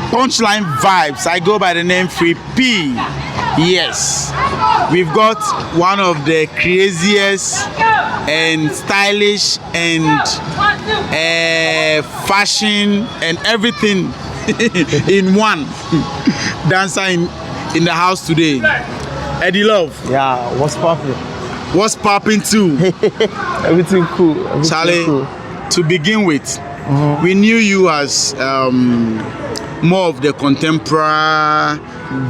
PunchLine Vibes. I go by the name Free P. Yes, we've got one of the craziest and stylish and fashion and everything in one dancer in the house today. Eddielove. Yeah, what's popping? What's popping too? Everything cool. Everything Charlie, cool. to begin with, we knew you as more of the contemporary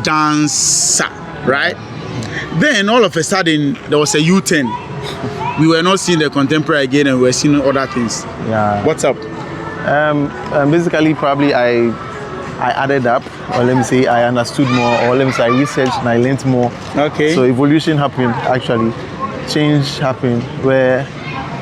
dancer, right? Then all of a sudden there was a U-turn. We were not seeing the contemporary again, and we were seeing other things. Yeah. What's up? Basically, probably I added up, or let me say I understood more, or let me say I researched and I learned more. Okay. So evolution happened, actually. Change happened where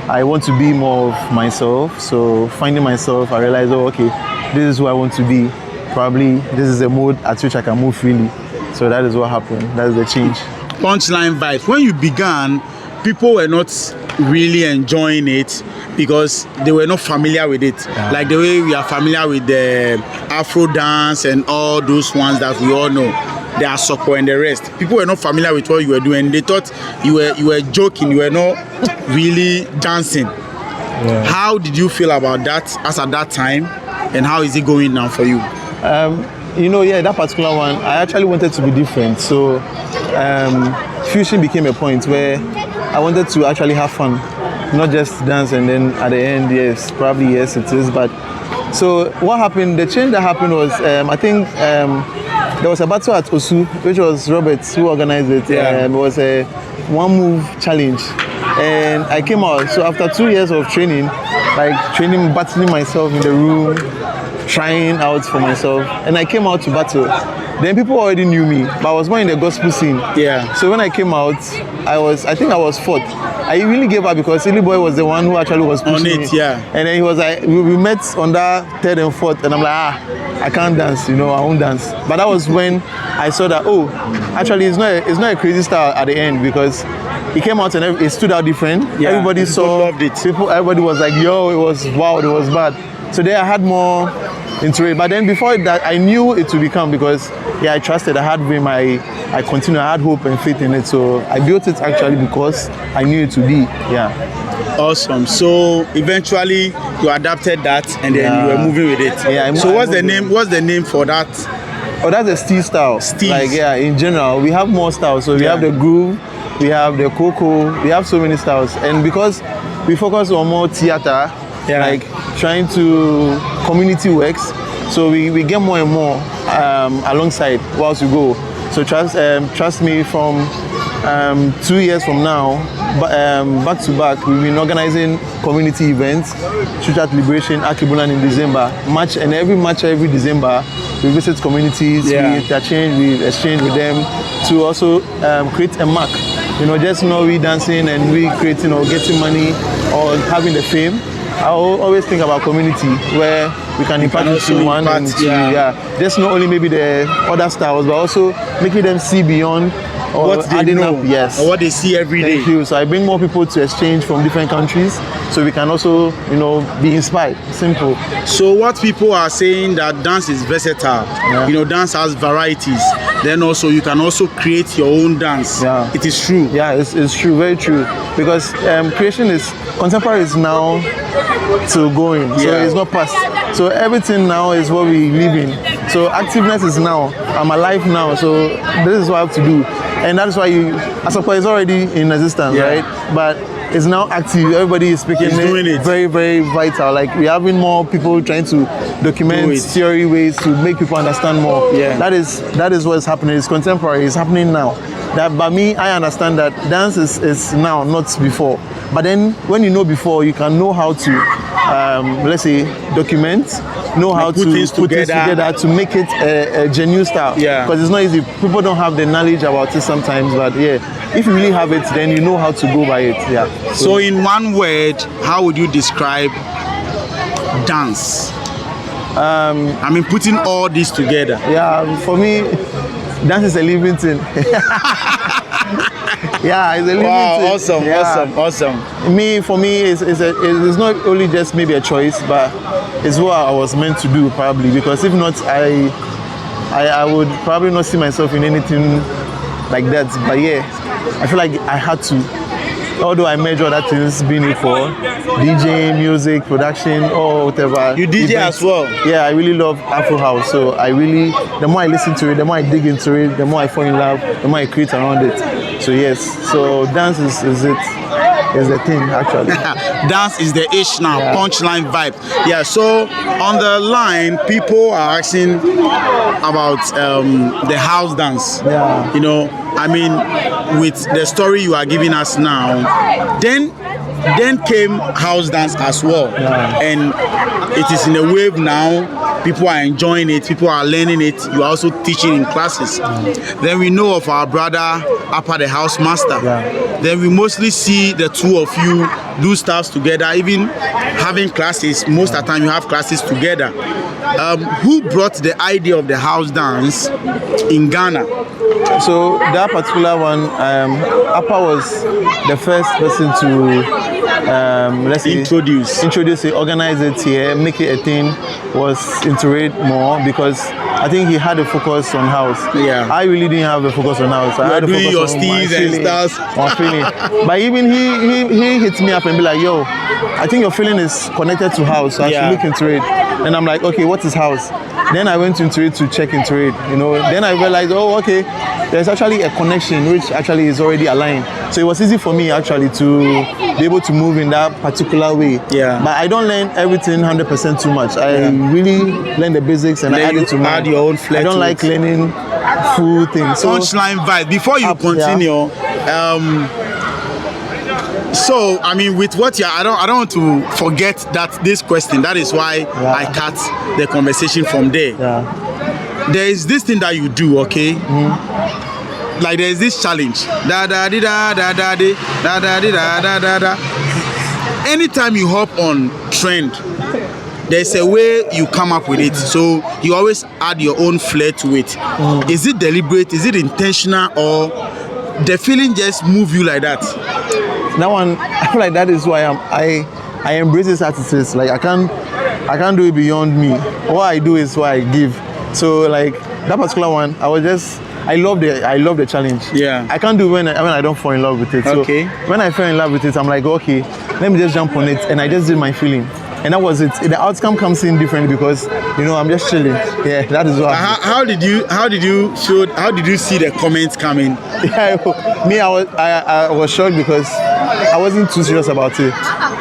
I want to be more of myself. So finding myself, I realized, oh, okay, this is who I want to be. Probably this is the mode at which I can move freely. So that is what happened. That is the change. PunchLine Vibes. When you began, people were not really enjoying it because they were not familiar with it. Yeah. Like the way we are familiar with the Afro dance and all those ones that we all know. The Asoko and the rest. People were not familiar with what you were doing. They thought you were joking. You were not really dancing. Yeah. How did you feel about that as at that time, and how is it going now for you? That particular one, I actually wanted to be different. So fusion became a point where I wanted to actually have fun, not just dance and then at the end, yes, probably yes it is. But so what happened? The change that happened was I think there was a battle at Osu, which was Robert who organized it. Yeah. It was a one-move challenge, and I came out. So after 2 years of training, battling myself in the room, trying out for myself, and I came out to battle. Then people already knew me, but I was more in the gospel scene. Yeah. So when I came out, I think I was fourth. I really gave up because Silly Boy was the one who actually was pushing on it, me. yeah. And then he was like, we met on that third and fourth, and I'm like, I can't dance, I won't dance. But that was when I saw that, oh, actually it's not a crazy style at the end, because he came out and it stood out different. Yeah. Everybody loved it. Everybody was like, yo, it was wow, it was bad. So there I had more into it. But then before that, I knew it would become, because I trusted. I had I continued. I had hope and faith in it. So I built it actually because I knew it would be. Yeah. Awesome. So eventually you adapted that, and then you were moving with it. Yeah. So what's the name? What's the name for that? Oh, that's a steel style. Steel. In general, we have more styles. So we have the groove, we have the cocoa, we have so many styles. And because we focus on more theater, trying to community works, so we get more and more alongside whilst we go. So trust me, from 2 years from now, back to back, we've been organizing community events, Chuchat Liberation, Akibulan in December, every December, we visit communities, we interchange, we exchange with them to also create a mark. Just we dancing and we creating or getting money or having the fame. I always think about community where we can impact into one and two. Just not only maybe the other styles, but also making them see beyond or what they know, yes, or what they see every day. Thank you. So I bring more people to exchange from different countries, so we can also, be inspired. Simple. So what people are saying, that dance is versatile. Yeah. Dance has varieties. Then also you can also create your own dance. Yeah. It is true. Yeah, it's true, very true. Because contemporary is now still going, so it's not past. So everything now is what we live in. So activeness is now. I'm alive now, so this is what I have to do. And that's why Asoko is already in existence, right? But it's now active. Everybody is speaking it. Very, very vital. We're having more people trying to document theory ways to make people understand more. Yeah. That is what's happening. It's contemporary. It's happening now. But me, I understand that dance is now, not before. But then when you know before, you can know how to, let's say, document, know how to put things together to make it a genuine style. Yeah. Because it's not easy. People don't have the knowledge about it sometimes. But if you really have it, then you know how to go by it. Yeah. So in one word, how would you describe dance? Putting all this together. Yeah, for me, dance is a living thing. Yeah, it's a living thing. Awesome. For me, it's not only just maybe a choice, but is what I was meant to do probably, because if not, I would probably not see myself in anything like that. But yeah, I feel like I had to. Although I major other things, being it for DJ, music, production, or whatever. You DJ as well? Yeah, I really love Afro House. So I really, the more I listen to it, the more I dig into it, the more I fall in love, the more I create around it. So yes, so dance is the thing actually. Dance is the ish now, PunchLine vibe. Yeah, so on the line, people are asking about the house dance. Yeah. You know, I mean, with the story you are giving us now, then came house dance as well. Yeah. And it is in a wave now. People are enjoying it, people are learning it. You are also teaching in classes. Then we know of our brother Appa the house master. Then we mostly see the two of you do stuff together, even having classes. Most of the time you have classes together. Who brought the idea of the house dance in Ghana? So that particular one, Appa was the first person to let's say introduce it, organize it here, make it a thing, was into it more, because I think he had a focus on house. Yeah. I really didn't have a focus on house. I had a doing focus your on steez and stuff. my feeling. But even he hits me up and be like, yo, I think your feeling is connected to house, so I should look into it. And I'm like, okay, what is house? Then I went into it to check into it, you know. Then I realized, oh, okay, there's actually a connection which actually is already aligned. So it was easy for me actually to be able to move in that particular way. Yeah. But I don't learn everything 100% too much. I really learn the basics and I add it to my. Add your own flair. I don't like learning full things. So, PunchLine vibe. Before you continue, so I mean, with what I don't want to forget that this question. That is why I cut the conversation from there. Yeah. There is this thing that you do, okay? Like there is this challenge. Da da di da da da di da da di da da da da. Anytime you hop on trend, there's a way you come up with it. So you always add your own flair to it. Is it deliberate? Is it intentional, or the feeling just move you like that? That one, I feel like that is why I embrace this artist. Like I can't do it beyond me. What I do is what I give. So like that particular one, I love the challenge. Yeah. I can't do when I don't fall in love with it. So when I fell in love with it, I'm like, okay, let me just jump on it, and I just did my feeling. And that was it. The outcome comes in differently because, you know, I'm just chilling. Yeah, that is what. How did you see the comments coming? Yeah, me, I was shocked because I wasn't too serious about it.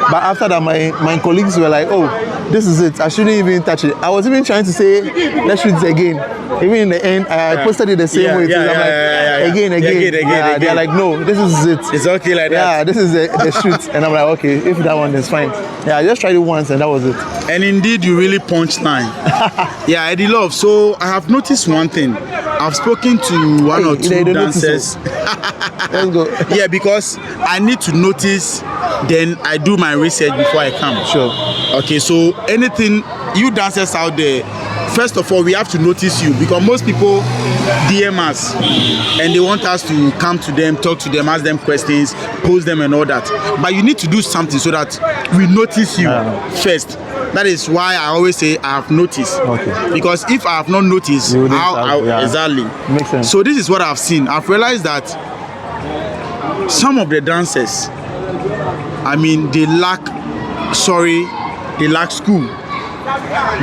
But after that, my colleagues were like, oh, this is it. I shouldn't even touch it. I was even trying to say, let's shoot it again. Even in the end, I posted it the same way. I'm like, again. They're like, no, this is it. It's okay like that. Yeah, this is the shoot. And I'm like, okay, if that one is fine. Yeah, I just tried it once and that was it. And indeed, you really PunchLine. Yeah, Eddielove. So I have noticed one thing. I've spoken to one or two dancers. Let's go. Yeah, because I need to notice, then I do my research before I come. Sure. Okay, so anything, you dancers out there, first of all, we have to notice you, because most people DM us and they want us to come to them, talk to them, ask them questions, post them and all that. But you need to do something so that we notice you first. That is why I always say I have noticed. Okay. Because if I have not noticed, exactly. Makes sense. So this is what I've seen. I've realized that some of the dancers, I mean, they lack school.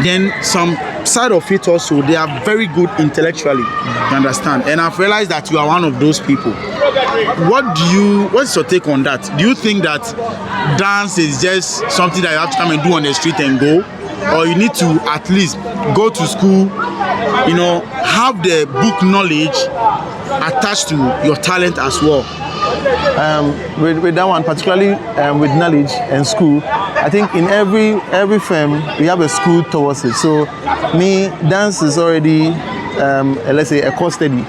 Then some side of it also, they are very good intellectually. You understand? And I've realized that you are one of those people. What's your take on that? Do you think that dance is just something that you have to come and do on the street and go? Or you need to at least go to school, you know, have the book knowledge attached to your talent as well? With that one, particularly with knowledge and school, I think in every firm we have a school towards it. So me, dance is already let's say a course study.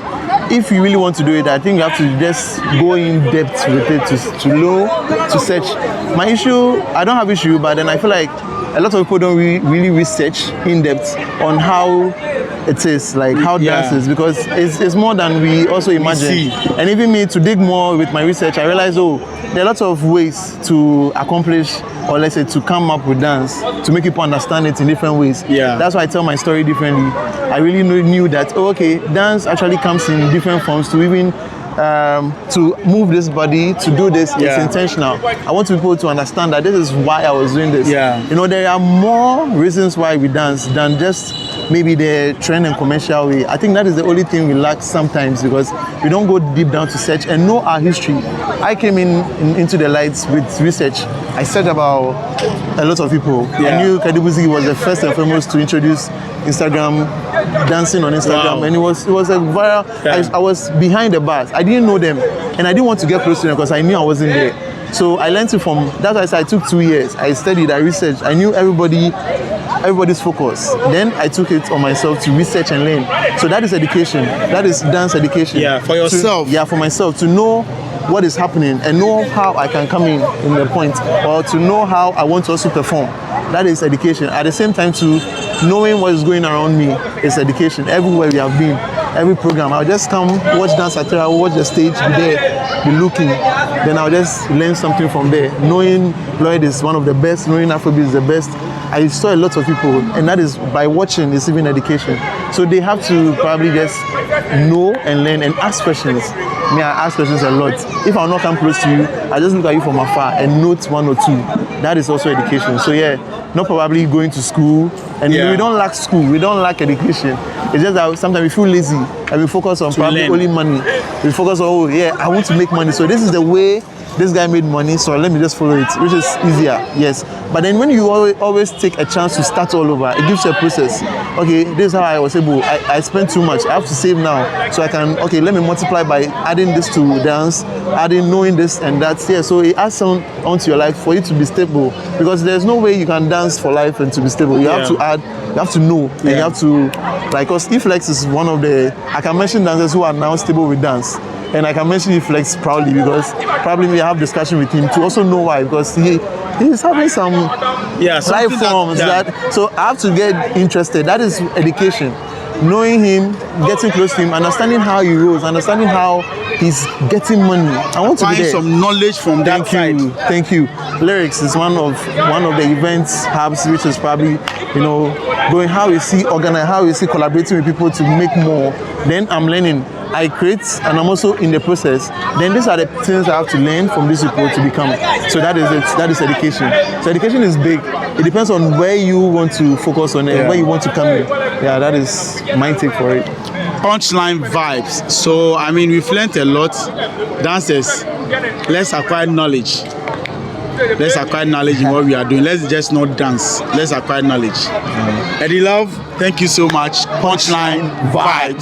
If you really want to do it, I think you have to just go in depth with it to know, to search. My issue, I don't have issue, but then I feel like a lot of people don't really research in depth on how it is, like how dance is, because it's more than we also imagine. And even me, to dig more with my research, I realized, oh, there are lots of ways to accomplish or let's say to come up with dance to make people understand it in different ways. Yeah. That's why I tell my story differently. I really knew that, oh, okay, dance actually comes in different forms to even to move this body, to do this. Yeah. It's intentional. I want people to understand that this is why I was doing this. Yeah. You know, there are more reasons why we dance than just maybe the trend and commercial way. I think that is the only thing we lack sometimes, because we don't go deep down to search and know our history. I came into the lights with research. I said about a lot of people. Yeah. I knew Kadibuzi was the first and foremost to introduce Instagram, dancing on Instagram. Wow. And it was a viral. Yeah. I was behind the bars. I didn't know them, and I didn't want to get close to them because I knew I wasn't there. So I learned it from, that's why I said I took 2 years. I studied, I researched, I knew everybody's focus. Then I took it on myself to research and learn. So that is education. That is dance education. Yeah, for yourself. For myself, to know what is happening and know how I can come in the point, or to know how I want to also perform. That is education. At the same time, to knowing what is going around me is education. Everywhere we have been, every program, I'll just come, watch dance at I'll watch the stage, be there, be looking. Then I'll just learn something from there. Knowing Lloyd is one of the best, knowing Afrobeat is the best. I saw a lot of people, and that is by watching is even education. So they have to probably just know and learn and ask questions. Me, I ask questions a lot. If I'll not come close to you, I just look at you from afar and note one or two. That is also education. So yeah, not probably going to school. And we don't lack school, we don't lack education. It's just that sometimes we feel lazy and we focus on probably only money. We focus on, oh yeah, I want to make money. So this is the way this guy made money, so let me just follow it, which is easier, yes. But then when you always take a chance to start all over, it gives you a process. Okay, this is how I was able, I spent too much, I have to save now, so I can, okay, let me multiply by adding this to dance, adding knowing this and that. Yeah, so it adds onto your life for you to be stable, because there's no way you can dance for life and to be stable. You have to add, you have to know, and you have to, like, because Eflex is one of the, I can mention dancers who are now stable with dance. And I can mention Eflex proudly, because probably we have discussion with him to also know why, because he's having some life forms that, so I have to get interested. That is education. Knowing him, getting close to him, understanding how he rose, understanding how he's getting money. I want to be there. Some knowledge from that side. Thank you. Lyrics is one of the events hubs, which is probably, going how you see organize, how you see collaborating with people to make more. Then I'm learning. I create, and I'm also in the process. Then these are the things I have to learn from these people to become. So that is it. That is education. So education is big. It depends on where you want to focus on and where you want to come in. Yeah, that is my take for it. PunchLine vibes. So I mean, we've learned a lot. Dancers, let's acquire knowledge. Let's acquire knowledge in what we are doing. Let's just not dance. Let's acquire knowledge. Eddielove, thank you so much. PunchLine vibes.